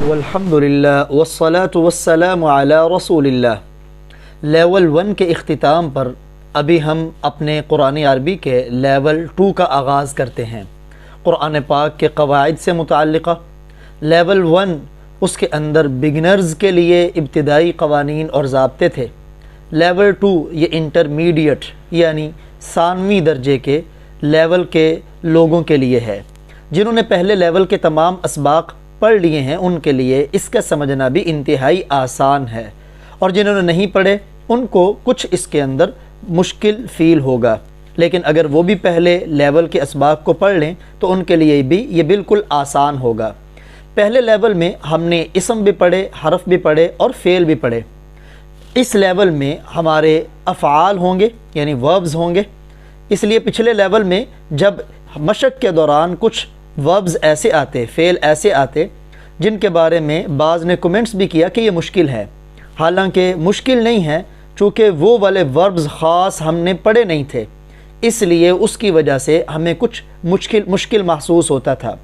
والحمدللہ والصلاة والسلام علی رسول اللہ۔ لیول 1 کے اختتام پر ابھی ہم اپنے قرآن عربی کے لیول 2 کا آغاز کرتے ہیں۔ قرآن پاک کے قواعد سے متعلقہ لیول 1 اس کے اندر بگنرز کے لیے ابتدائی قوانین اور ضابطے تھے۔ لیول 2 یہ انٹرمیڈیٹ یعنی ثانوی درجے کے لیول کے لوگوں کے لیے ہے۔ جنہوں نے پہلے لیول کے تمام اسباق پڑھ لیے ہیں ان کے لیے اس کا سمجھنا بھی انتہائی آسان ہے، اور جنہوں نے نہیں پڑھے ان کو کچھ اس کے اندر مشکل فیل ہوگا، لیکن اگر وہ بھی پہلے لیول کے اسباق کو پڑھ لیں تو ان کے لیے بھی یہ بالکل آسان ہوگا۔ پہلے لیول میں ہم نے اسم بھی پڑھے، حرف بھی پڑھے اور فعل بھی پڑھے۔ اس لیول میں ہمارے افعال ہوں گے یعنی وربز ہوں گے، اس لیے پچھلے لیول میں جب مشق کے دوران کچھ وربز ایسے آتے، فعل ایسے آتے جن کے بارے میں بعض نے کمنٹس بھی کیا کہ یہ مشکل ہے، حالانکہ مشکل نہیں ہے، چونکہ وہ والے وربز خاص ہم نے پڑھے نہیں تھے، اس لیے اس کی وجہ سے ہمیں کچھ مشکل محسوس ہوتا تھا۔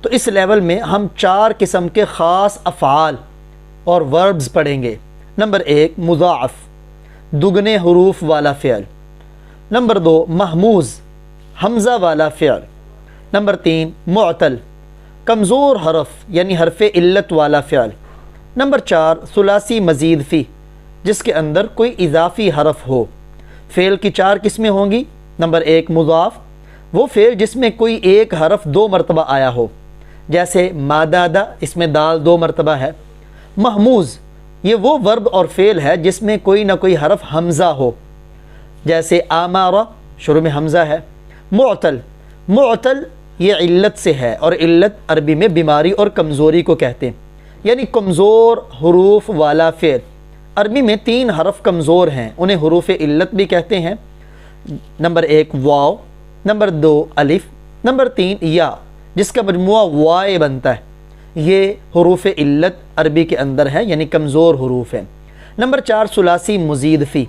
تو اس لیول میں ہم 4 قسم کے خاص افعال اور وربز پڑھیں گے۔ نمبر 1 مضاعف، دگنے حروف والا فعل۔ نمبر 2 محموز، حمزہ والا فعل۔ نمبر 3 معتل، کمزور حرف یعنی حرف علت والا فعل۔ نمبر 4 ثلاثی مزید فی، جس کے اندر کوئی اضافی حرف ہو۔ فعل کی 4 قسمیں ہوں گی۔ نمبر 1 مضاف، وہ فعل جس میں کوئی ایک حرف 2 مرتبہ آیا ہو، جیسے مادادا، اس میں دال 2 مرتبہ ہے۔ محموز، یہ وہ ورب اور فعل ہے جس میں کوئی نہ کوئی حرف حمزہ ہو، جیسے آمارہ، شروع میں حمزہ ہے۔ معتل، معتل یہ علت سے ہے، اور علت عربی میں بیماری اور کمزوری کو کہتے ہیں، یعنی کمزور حروف والا فعل۔ عربی میں 3 حرف کمزور ہیں، انہیں حروف علت بھی کہتے ہیں۔ نمبر 1 واو، نمبر 2 الف، نمبر 3 یا، جس کا مجموعہ وائے بنتا ہے۔ یہ حروف علت عربی کے اندر ہے، یعنی کمزور حروف ہیں۔ نمبر 4 ثلاثی مزید فی،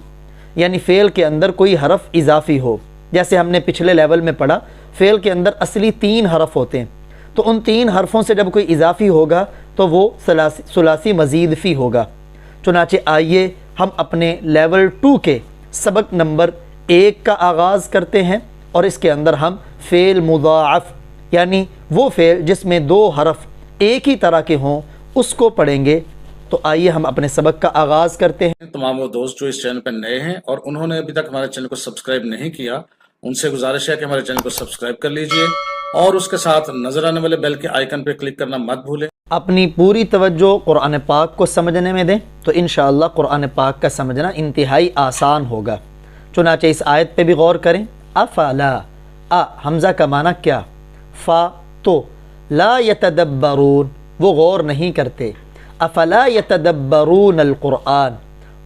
یعنی فعل کے اندر کوئی حرف اضافی ہو، جیسے ہم نے پچھلے لیول میں پڑھا فعل کے اندر اصلی 3 حرف ہوتے ہیں، تو ان 3 حرفوں سے جب کوئی اضافی ہوگا تو وہ ثلاثی مزید فی ہوگا۔ چنانچہ آئیے ہم اپنے لیول 2 کے سبق نمبر 1 کا آغاز کرتے ہیں، اور اس کے اندر ہم فعل مضاعف یعنی وہ فعل جس میں 2 حرف ایک ہی طرح کے ہوں اس کو پڑھیں گے۔ تو آئیے ہم اپنے سبق کا آغاز کرتے ہیں۔ تمام وہ دوست جو اس چینل پر نئے ہیں اور انہوں نے ابھی تک ہمارے چینل کو سبسکرائب نہیں کیا، ان سے گزارش ہے کہ ہمارے چینل کو سبسکرائب کر لیجئے، اور اس کے ساتھ نظر آنے والے بیل کے آئیکن پہ کلک کرنا مت بھولیں۔ اپنی پوری توجہ قرآن پاک کو سمجھنے میں دیں تو انشاءاللہ قرآن پاک کا سمجھنا انتہائی آسان ہوگا۔ چنانچہ اس آیت پہ بھی غور کریں۔ افلا، حمزہ کا معنی کیا؟ فا تو، لا یتدبرون، وہ غور نہیں کرتے۔ افلا یتدبرون القرآن،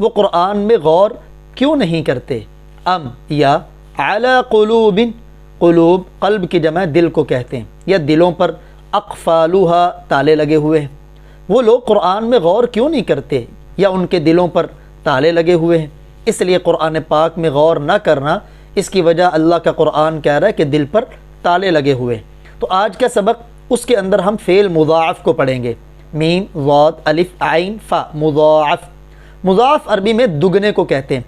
وہ قرآن میں غور کیوں نہیں کرتے؟ ام یا علی قلوب، قلوب قلب کی جمع دل کو کہتے ہیں، یا دلوں پر اقفالوہا تالے لگے ہوئے ہیں، وہ لوگ قرآن میں غور کیوں نہیں کرتے، یا ان کے دلوں پر تالے لگے ہوئے ہیں۔ اس لیے قرآن پاک میں غور نہ کرنا، اس کی وجہ اللہ کا قرآن کہہ رہا ہے کہ دل پر تالے لگے ہوئے ہیں۔ تو آج کا سبق اس کے اندر ہم فعل مضاعف کو پڑھیں گے۔ میم ضاد الف عین فا، مضاعف۔ مضاعف عربی میں دگنے کو کہتے ہیں،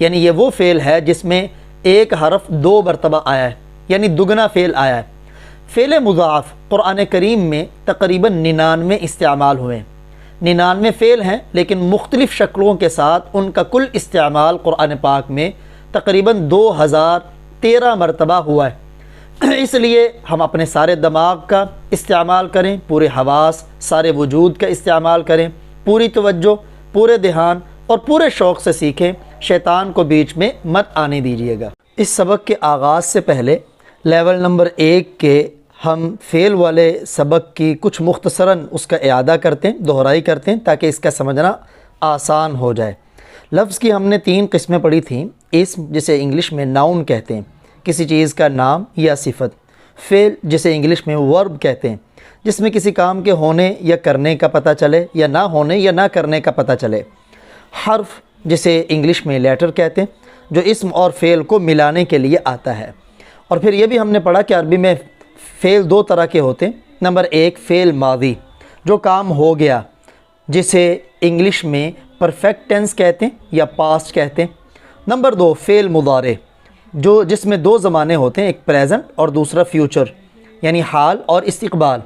یعنی یہ وہ فعل ہے جس میں ایک حرف 2 مرتبہ آیا ہے، یعنی دگنا فعل آیا ہے۔ فعل مضاعف قرآن کریم میں تقریباً 99 استعمال ہوئے ہیں۔ 99 فعل ہیں، لیکن مختلف شکلوں کے ساتھ ان کا کل استعمال قرآن پاک میں تقریباً 2013 مرتبہ ہوا ہے۔ اس لیے ہم اپنے سارے دماغ کا استعمال کریں، پورے حواس، سارے وجود کا استعمال کریں، پوری توجہ، پورے دھیان اور پورے شوق سے سیکھیں، شیطان کو بیچ میں مت آنے دیجیے گا۔ اس سبق کے آغاز سے پہلے لیول نمبر 1 کے ہم فعل والے سبق کی کچھ مختصراً اس کا اعادہ کرتے ہیں، دہرائی کرتے ہیں، تاکہ اس کا سمجھنا آسان ہو جائے۔ لفظ کی ہم نے 3 قسمیں پڑھی تھیں۔ اسم، جسے انگلش میں ناؤن کہتے ہیں، کسی چیز کا نام یا صفت۔ فعل، جسے انگلش میں ورب کہتے ہیں، جس میں کسی کام کے ہونے یا کرنے کا پتہ چلے، یا نہ ہونے یا نہ کرنے کا پتہ چلے۔ حرف، جسے انگلش میں لیٹر کہتے ہیں، جو اسم اور فعل کو ملانے کے لیے آتا ہے۔ اور پھر یہ بھی ہم نے پڑھا کہ عربی میں فعل 2 طرح کے ہوتے ہیں۔ نمبر 1 فعل ماضی، جو کام ہو گیا، جسے انگلش میں پرفیکٹ ٹینس کہتے ہیں یا پاسٹ کہتے ہیں۔ نمبر 2 فعل مضارع، جس میں دو زمانے ہوتے ہیں، ایک پریزنٹ اور دوسرا فیوچر، یعنی حال اور استقبال،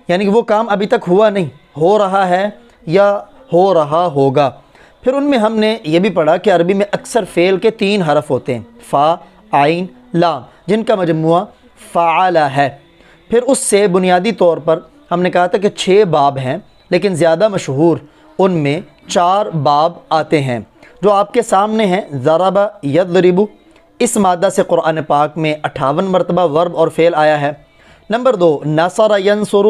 یعنی کہ وہ کام ابھی تک ہوا نہیں، ہو رہا ہے یا ہو رہا ہوگا۔ پھر ان میں ہم نے یہ بھی پڑھا کہ عربی میں اکثر فعل کے 3 حرف ہوتے ہیں، فا، عین، لام، جن کا مجموعہ فعل ہے۔ پھر اس سے بنیادی طور پر ہم نے کہا تھا کہ 6 باب ہیں، لیکن زیادہ مشہور ان میں 4 باب آتے ہیں جو آپ کے سامنے ہیں۔ ضرب یضرب، اس مادہ سے قرآن پاک میں 58 مرتبہ ورب اور فعل آیا ہے۔ نمبر 2 نصر ینصر،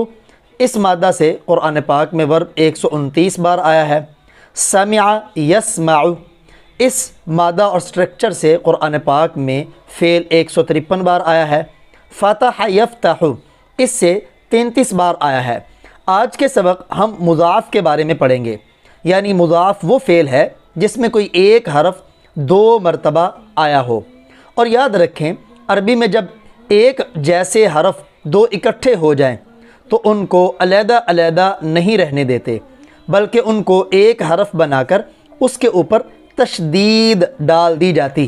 اس مادہ سے قرآن پاک میں ورب 129 بار آیا ہے۔ سمع یسمع، اس مادہ اور سٹرکچر سے قرآن پاک میں فعل 153 بار آیا ہے۔ فتح یفتح، اس سے 33 بار آیا ہے۔ آج کے سبق ہم مضاعف کے بارے میں پڑھیں گے، یعنی مضاعف وہ فعل ہے جس میں کوئی ایک حرف 2 مرتبہ آیا ہو۔ اور یاد رکھیں، عربی میں جب ایک جیسے حرف 2 اکٹھے ہو جائیں تو ان کو علیحدہ علیحدہ نہیں رہنے دیتے، بلکہ ان کو ایک حرف بنا کر اس کے اوپر تشدید ڈال دی جاتی۔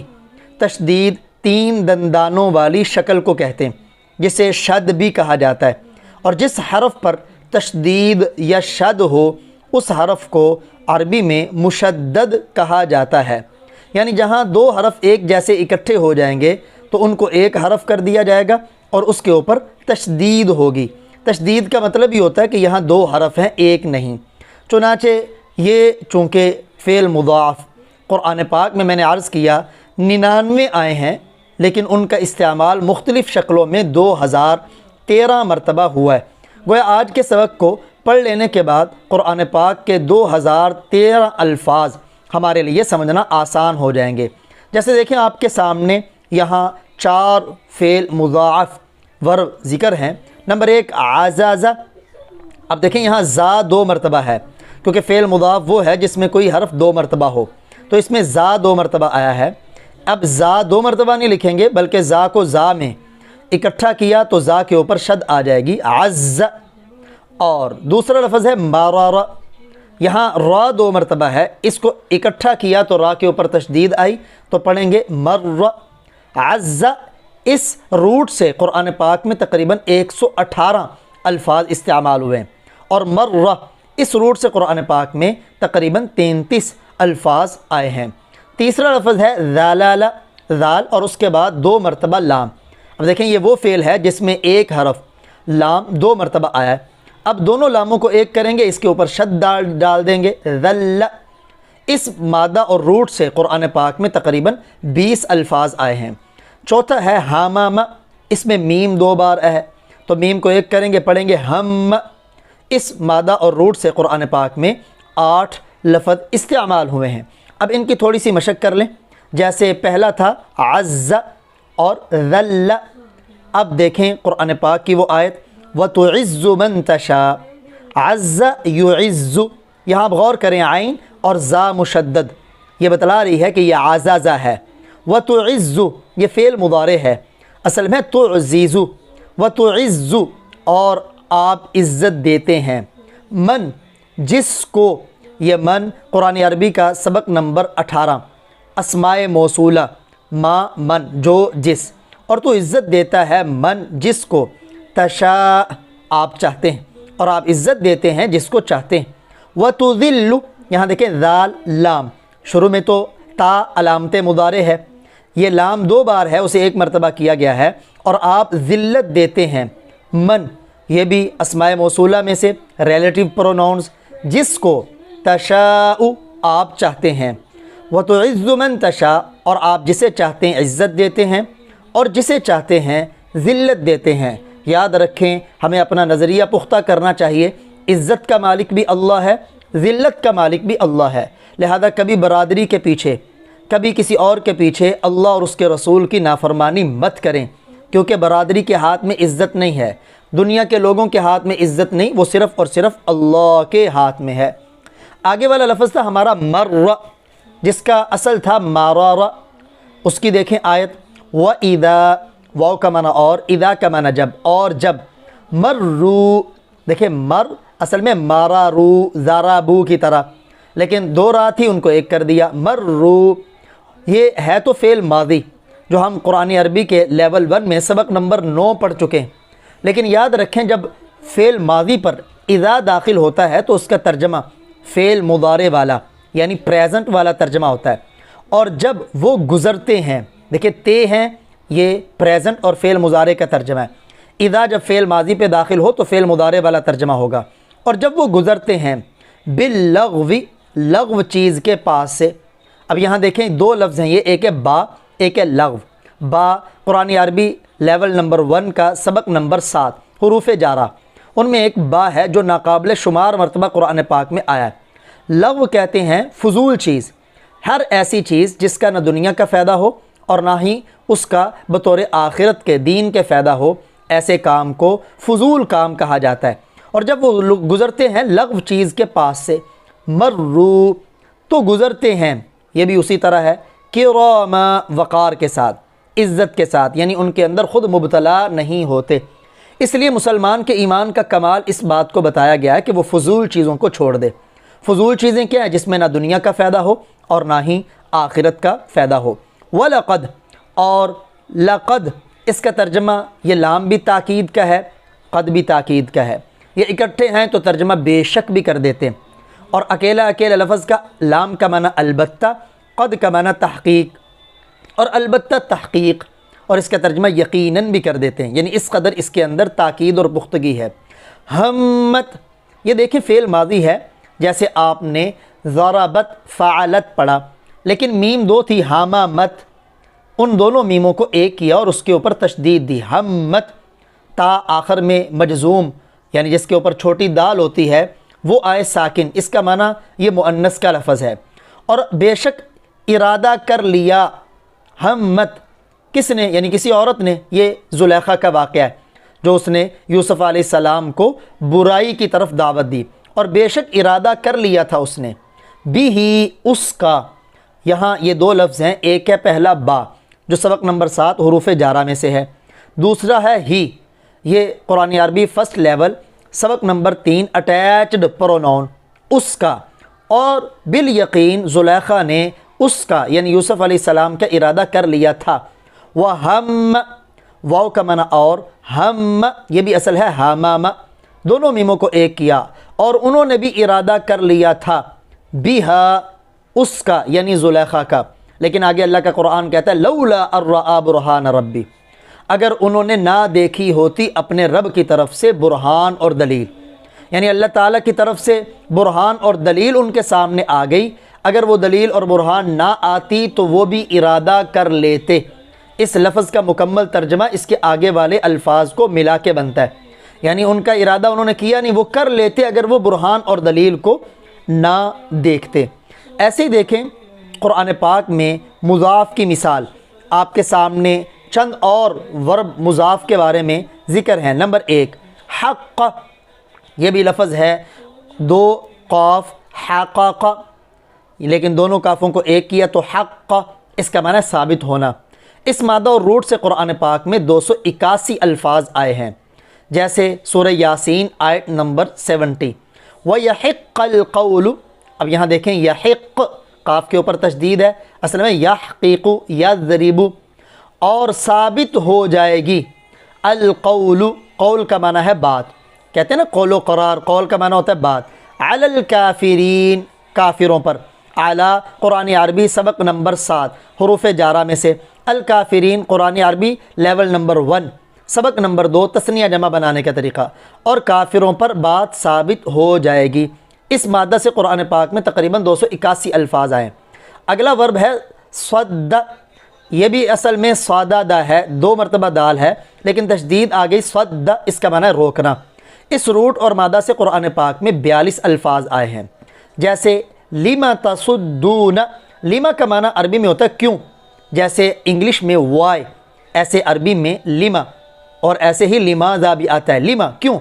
تشدید 3 دندانوں والی شکل کو کہتے ہیں، جسے شد بھی کہا جاتا ہے، اور جس حرف پر تشدید یا شد ہو اس حرف کو عربی میں مشدد کہا جاتا ہے۔ یعنی جہاں 2 حرف ایک جیسے اکٹھے ہو جائیں گے تو ان کو ایک حرف کر دیا جائے گا اور اس کے اوپر تشدید ہوگی۔ تشدید کا مطلب یہ ہوتا ہے کہ یہاں 2 حرف ہیں، ایک نہیں۔ چنانچہ یہ چونکہ فعل مضاعف قرآن پاک میں نے عرض کیا 99 آئے ہیں، لیکن ان کا استعمال مختلف شکلوں میں 2013 مرتبہ ہوا ہے۔ گویا آج کے سبق کو پڑھ لینے کے بعد قرآن پاک کے 2013 الفاظ ہمارے لیے سمجھنا آسان ہو جائیں گے۔ جیسے دیکھیں آپ کے سامنے یہاں 4 فعل مضاعف ورب ذکر ہیں۔ نمبر 1 عزازہ، اب دیکھیں یہاں زا 2 مرتبہ ہے، کیونکہ فعل مضاعف وہ ہے جس میں کوئی حرف 2 مرتبہ ہو، تو اس میں زا 2 مرتبہ آیا ہے۔ اب زا 2 مرتبہ نہیں لکھیں گے، بلکہ زا کو زا میں اکٹھا کیا تو زا کے اوپر شد آ جائے گی، عز۔ اور دوسرا لفظ ہے مرر، یہاں را 2 مرتبہ ہے، اس کو اکٹھا کیا تو را کے اوپر تشدید آئی تو پڑھیں گے مر۔ عز، اس روٹ سے قرآن پاک میں تقریباً 118 الفاظ استعمال ہوئے ہیں، اور مر، اس روٹ سے قرآن پاک میں تقریباً 33 الفاظ آئے ہیں۔ تیسرا لفظ ہے ذالالہ، ذال اور اس کے بعد 2 مرتبہ لام۔ اب دیکھیں یہ وہ فعل ہے جس میں ایک حرف لام 2 مرتبہ آیا ہے۔ اب دونوں لاموں کو ایک کریں گے، اس کے اوپر شد ڈال دیں گے، ذل۔ اس مادہ اور روٹ سے قرآن پاک میں تقریباً 20 الفاظ آئے ہیں۔ چوتھا ہے حمامہ، اس میں میم 2 بار ہے، تو میم کو ایک کریں گے، پڑھیں گے ہم۔ اس مادہ اور روٹ سے قرآن پاک میں 8 لفظ استعمال ہوئے ہیں۔ اب ان کی تھوڑی سی مشق کر لیں۔ جیسے پہلا تھا عز اور ذل، اب دیکھیں قرآن پاک کی وہ آیت وَتُعِزُّ مَن تَشَاءُ، عز یعز، یہاں آپ غور کریں عین اور زا مشدد، یہ بتلا رہی ہے کہ یہ عزازہ ہے۔ وَتُعِزُّ، یہ فعل مضارع ہے، اصل میں تُعْزِزُ، وَتُعِزُّ، اور آپ عزت دیتے ہیں، من، جس کو، یہ من قرآن عربی کا سبق نمبر 18، اسماء موصولہ، ما، من، جو، جس، اور تو عزت دیتا ہے من، جس کو، تشاء، آپ چاہتے ہیں، اور آپ عزت دیتے ہیں جس کو چاہتے ہیں۔ وَتُذِلُّ، یہاں دیکھیں ذال لام، شروع میں تو تا علامت مضارع ہے، یہ لام 2 بار ہے، اسے 1 مرتبہ کیا گیا ہے، اور آپ ذلت دیتے ہیں، من، یہ بھی اسماء موصولہ میں سے ریلیٹیو پروناؤنز، جس کو، تشاء، آپ چاہتے ہیں۔ وَتُعِزُّ مَن تَشَاءُ، اور آپ جسے چاہتے ہیں عزت دیتے ہیں اور جسے چاہتے ہیں ذلت دیتے ہیں۔ یاد رکھیں، ہمیں اپنا نظریہ پختہ کرنا چاہیے، عزت کا مالک بھی اللہ ہے، ذلت کا مالک بھی اللہ ہے، لہذا کبھی برادری کے پیچھے، کبھی کسی اور کے پیچھے اللہ اور اس کے رسول کی نافرمانی مت کریں، کیونکہ برادری کے ہاتھ میں عزت نہیں ہے، دنیا کے لوگوں کے ہاتھ میں عزت نہیں، وہ صرف اور صرف اللہ کے ہاتھ میں ہے۔ آگے والا لفظ تھا ہمارا مر، جس کا اصل تھا مارارا، اس کی دیکھیں آیت وَإِذَا، واو کا معنی اور، اذا کا معنی جب، اور جب، مرو، دیکھیں مر اصل میں مارارو زارابو کی طرح، لیکن دو را تھی ان کو ایک کر دیا۔ مرو یہ ہے تو فعل ماضی جو ہم قرآن عربی کے لیول 1 میں سبق نمبر 9 پڑھ چکے ہیں، لیکن یاد رکھیں جب فعل ماضی پر اذا داخل ہوتا ہے تو اس کا ترجمہ فعل مضارع والا یعنی پریزنٹ والا ترجمہ ہوتا ہے، اور جب وہ گزرتے ہیں، دیکھیں تے ہیں یہ پریزنٹ اور فعل مضارع کا ترجمہ ہے، اذا جب فعل ماضی پہ داخل ہو تو فعل مضارع والا ترجمہ ہوگا، اور جب وہ گزرتے ہیں باللغو، لغو چیز کے پاس سے۔ اب یہاں دیکھیں دو لفظ ہیں، یہ ایک ہے با، ایک ہے لغو۔ با قرآن عربی لیول نمبر 1 کا سبق نمبر 7 حروف جارہ، ان میں ایک با ہے جو ناقابل شمار مرتبہ قرآن پاک میں آیا ہے۔ لغو کہتے ہیں فضول چیز، ہر ایسی چیز جس کا نہ دنیا کا فائدہ ہو اور نہ ہی اس کا بطور آخرت کے دین کے فائدہ ہو، ایسے کام کو فضول کام کہا جاتا ہے۔ اور جب وہ گزرتے ہیں لغو چیز کے پاس سے، مرو تو گزرتے ہیں، یہ بھی اسی طرح ہے کرام وقار کے ساتھ، عزت کے ساتھ، یعنی ان کے اندر خود مبتلا نہیں ہوتے۔ اس لیے مسلمان کے ایمان کا کمال اس بات کو بتایا گیا ہے کہ وہ فضول چیزوں کو چھوڑ دے۔ فضول چیزیں کیا ہیں؟ جس میں نہ دنیا کا فائدہ ہو اور نہ ہی آخرت کا فائدہ ہو۔ وَلَقَدْ اور لقد اس کا ترجمہ یہ لام بھی تاکید کا ہے، قد بھی تاکید کا ہے، یہ اکٹھے ہیں تو ترجمہ بے شک بھی کر دیتے ہیں، اور اکیلا لفظ کا لام کا معنی البتہ، قد کا معنی تحقیق، اور البتہ تحقیق، اور اس کا ترجمہ یقیناً بھی کر دیتے ہیں، یعنی اس قدر اس کے اندر تاکید اور پختگی ہے۔ ہمت یہ دیکھیں فعل ماضی ہے، جیسے آپ نے ضربت فعلت پڑھا، لیکن میم دو تھی ہامامت، ان دونوں میموں کو ایک کیا اور اس کے اوپر تشدید دی، ہمت۔ تا آخر میں مجزوم یعنی جس کے اوپر چھوٹی دال ہوتی ہے وہ آئے ساکن، اس کا معنی یہ مؤنث کا لفظ ہے۔ اور بے شک ارادہ کر لیا، ہمت کس نے؟ یعنی کسی عورت نے، یہ زلیخا کا واقعہ ہے جو اس نے یوسف علیہ السلام کو برائی کی طرف دعوت دی، اور بے شک ارادہ کر لیا تھا اس نے، بھی ہی اس کا۔ یہاں یہ دو لفظ ہیں، ایک ہے پہلا با جو سبق نمبر 7 حروف جارہ میں سے ہے، دوسرا ہے ہی، یہ قرآن عربی فرسٹ لیول سبق نمبر 3 اٹیچڈ پروناؤن، اس کا۔ اور بالیقین زلیخا نے اس کا یعنی یوسف علیہ السلام کا ارادہ کر لیا تھا۔ وَہَمَّ واو کا معنی اور، ہم یہ بھی اصل ہے ہامامہ، دونوں میموں کو ایک کیا، اور انہوں نے بھی ارادہ کر لیا تھا، بیہا اس کا یعنی زلیخا کا۔ لیکن آگے اللہ کا قرآن کہتا ہے لولا الرآ برہان ربی، اگر انہوں نے نہ دیکھی ہوتی اپنے رب کی طرف سے برہان اور دلیل، یعنی اللہ تعالیٰ کی طرف سے برہان اور دلیل ان کے سامنے آ گئی، اگر وہ دلیل اور برہان نہ آتی تو وہ بھی ارادہ کر لیتے۔ اس لفظ کا مکمل ترجمہ اس کے آگے والے الفاظ کو ملا کے بنتا ہے، یعنی ان کا ارادہ انہوں نے کیا نہیں، وہ کر لیتے اگر وہ برہان اور دلیل کو نہ دیکھتے۔ ایسے ہی دیکھیں قرآن پاک میں مضاف کی مثال آپ کے سامنے چند اور ورب مضاف کے بارے میں ذکر ہے۔ نمبر 1 حق، یہ بھی لفظ ہے، 2 قاف حقق، لیکن دونوں کافوں کو ایک کیا تو حق، اس کا معنی ثابت ہونا۔ اس مادہ اور روٹ سے قرآن پاک میں 281 الفاظ آئے ہیں، جیسے سورہ یاسین آیت نمبر 70 وَيَحِقَّ الْقَوْلُ۔ اب یہاں دیکھیں یحق قاف کے اوپر تشدید ہے، اصل میں یحقیق یضرب، اور ثابت ہو جائے گی القول، قول کا معنی ہے بات، کہتے ہیں نا قول و قرار، قول کا معنی ہوتا ہے بات، علی الکافرین کافروں پر، اعلی قرآن عربی سبق نمبر 7 حروف جارہ میں سے، الکافرین قرآن عربی لیول نمبر 1 سبق نمبر 2 تثنیہ جمع بنانے کا طریقہ، اور کافروں پر بات ثابت ہو جائے گی۔ اس مادہ سے قرآن پاک میں تقریباً 281 الفاظ آئے۔ اگلا ورب ہے صد، یہ بھی اصل میں صادہ ہے، 2 مرتبہ دال ہے لیکن تشدید آ گئی صد، اس کا معنی ہے روکنا۔ اس روٹ اور مادہ سے قرآن پاک میں 42 الفاظ آئے ہیں، جیسے لما تصدون، لما کا معنی عربی میں ہوتا ہے کیوں، جیسے انگلش میں وائی، ایسے عربی میں لما، اور ایسے ہی لماذا بھی آتا ہے، لما کیوں،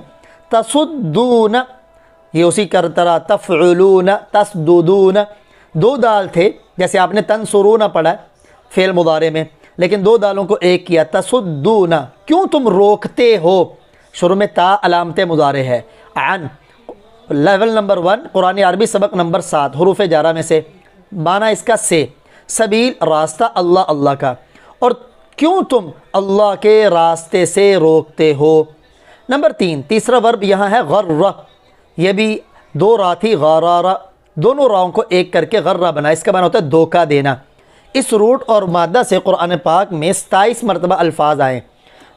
تصدون یہ اسی طرح تفعلون تسددون، 2 دال تھے، جیسے آپ نے تنصرون پڑھا فعل مضارع میں، لیکن 2 دالوں کو ایک کیا، تصدون کیوں تم روکتے ہو، شروع میں تا علامت مضارع ہے، عن لیول نمبر 1 قرآن عربی سبق نمبر 7 حروف جارہ میں سے، معنی اس کا سے، سبیل راستہ اللہ اللہ کا، اور کیوں تم اللہ کے راستے سے روکتے ہو۔ نمبر 3 تیسرا ورب یہاں ہے غرہ، یہ بھی 2 را تھی، غرارہ، دونوں راؤں کو ایک کر کے غرہ بنا، اس کا معنی ہوتا ہے دھوکہ دینا۔ اس روٹ اور مادہ سے قرآن پاک میں 27 مرتبہ الفاظ آئے،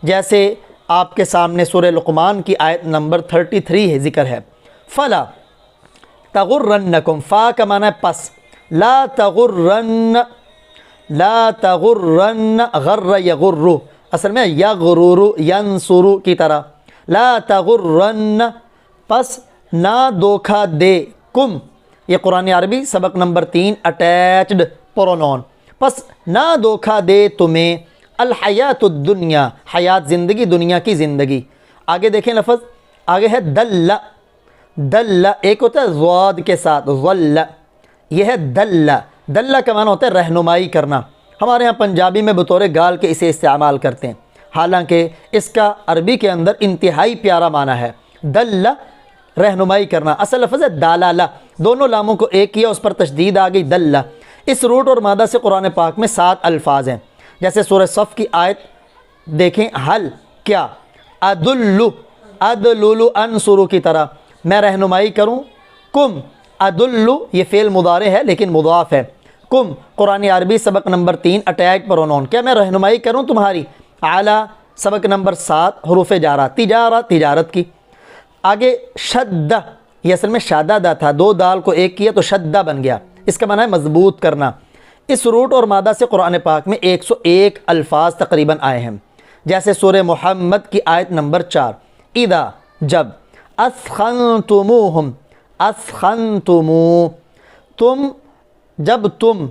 جیسے آپ کے سامنے سورہ لقمان کی آیت نمبر 33 ہے، ذکر ہے فلا تغرنکم، فا کا معنی ہے پس، لا تغرن، لا تغرن، غر یغر، اصل میں یغرر ینصر کی طرح، لا تغرن، پس نہ دھوکہ دے، کم، یہ قرآن عربی سبق نمبر 3 اٹیچڈ پرونون، پس نہ دھوکہ دے تمہیں الحیات الدنیا، حیات زندگی، دنیا کی زندگی۔ آگے دیکھیں لفظ، آگے ہے دل، دل ایک ہوتا ہے ضاد کے ساتھ ظل، یہ ہے دل، دل کا معنی ہوتا ہے رہنمائی کرنا، ہمارے ہاں پنجابی میں بطور گال کے اسے استعمال کرتے ہیں، حالانکہ اس کا عربی کے اندر انتہائی پیارا معنی ہے، دل رہنمائی کرنا، اصل لفظ ہے دالالہ، دونوں لاموں کو ایک کیا، اس پر تشدید آ گئی، دل۔ اس روٹ اور مادہ سے قرآن پاک میں 7 الفاظ ہیں، جیسے سورہ صف کی آیت دیکھیں، حل کیا، ادلو، ادلولو انصرو کی طرح، میں رہنمائی کروں، کم، ادلو یہ فعل مضارع ہے لیکن مضاف ہے، کم قرآن عربی سبق نمبر 3 اٹیچ پرونون، کیا میں رہنمائی کروں تمہاری، اعلیٰ سبق نمبر 7 حروف جارہ، تجارہ تجارت کی۔ آگے شدہ، یہ اصل میں شاددہ تھا، 2 دال کو ایک کیا تو شدہ بن گیا، اس کا معنی ہے مضبوط کرنا۔ اس روٹ اور مادہ سے قرآن پاک میں 101 الفاظ تقریباً آئے ہیں، جیسے سورہ محمد کی آیت نمبر 4، اذا جب، اسخنتموہم، اسخنتمو، تم، جب تم،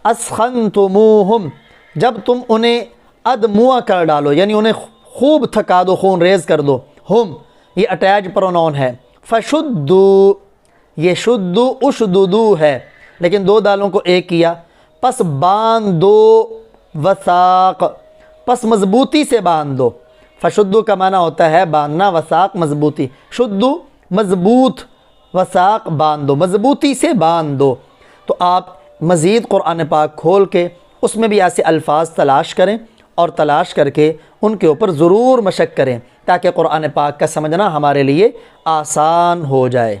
اسخنتموہم، جب تم انہیں ادموا کر ڈالو، یعنی انہیں خوب تھکا دو، خون ریز کر دو، ہم یہ اٹیچ پرونون ہے، فشدو، یہ شدو اشددو ہے لیکن 2 دالوں کو ایک کیا، پس باندھ دو، وثاق، پس مضبوطی سے باندھ دو، فشدو کا معنی ہوتا ہے باندھنا، وثاق مضبوطی، شدو مضبوط، وثاق باندھ دو، مضبوطی سے باندھ دو۔ تو آپ مزید قرآن پاک کھول کے اس میں بھی ایسے الفاظ تلاش کریں اور تلاش کر کے ان کے اوپر ضرور مشق کریں، تاکہ قرآن پاک کا سمجھنا ہمارے لیے آسان ہو جائے۔